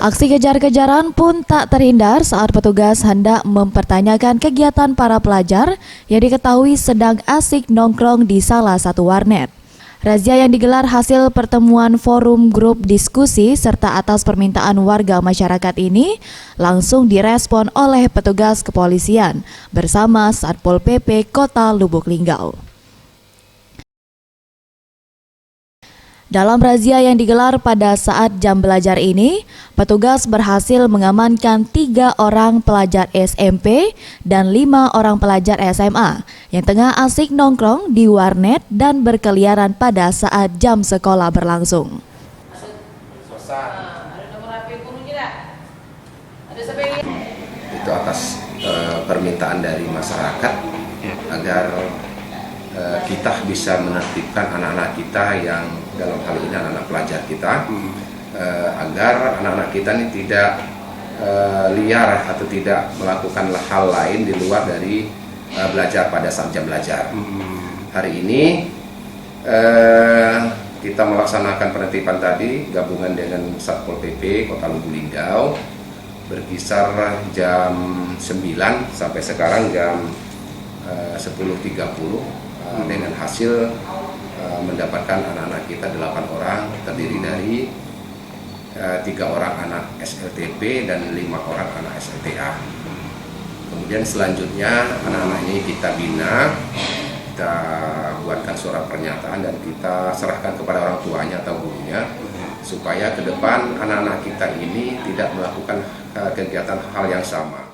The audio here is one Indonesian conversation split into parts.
Aksi kejar-kejaran pun tak terhindar saat petugas hendak mempertanyakan kegiatan para pelajar yang diketahui sedang asik nongkrong di salah satu warnet. Razia yang digelar hasil pertemuan forum grup diskusi serta atas permintaan warga masyarakat ini langsung direspon oleh petugas kepolisian bersama Satpol PP Kota Lubuk Linggau. Dalam razia yang digelar pada saat jam belajar ini, petugas berhasil mengamankan 3 orang pelajar SMP dan 5 orang pelajar SMA yang tengah asik nongkrong di warnet dan berkeliaran pada saat jam sekolah berlangsung. Itu atas permintaan dari masyarakat agar kita bisa menertibkan anak-anak kita yang dalam hal ini anak-anak pelajar kita agar anak-anak kita ini tidak liar atau tidak melakukan hal lain di luar dari belajar pada saat jam belajar. Hari ini kita melaksanakan penertiban tadi gabungan dengan Satpol PP Kota Lubuk Linggau berkisar jam 9 sampai sekarang jam 10.30 dengan hasil mendapatkan anak-anak kita 8 orang terdiri dari 3 orang anak SLTP dan 5 orang anak SLTA. Kemudian selanjutnya anak-anak ini kita bina, kita buatkan surat pernyataan dan kita serahkan kepada orang tuanya atau gurunya supaya ke depan anak-anak kita ini tidak melakukan kegiatan hal yang sama.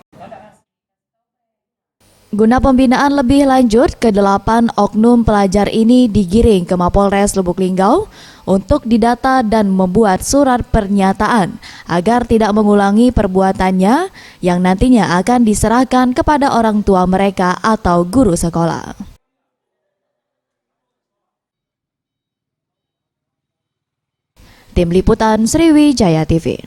Guna pembinaan lebih lanjut, ke-8 oknum pelajar ini digiring ke Mapolres Lubuk Linggau untuk didata dan membuat surat pernyataan agar tidak mengulangi perbuatannya yang nantinya akan diserahkan kepada orang tua mereka atau guru sekolah. Tim Liputan Sriwijaya TV.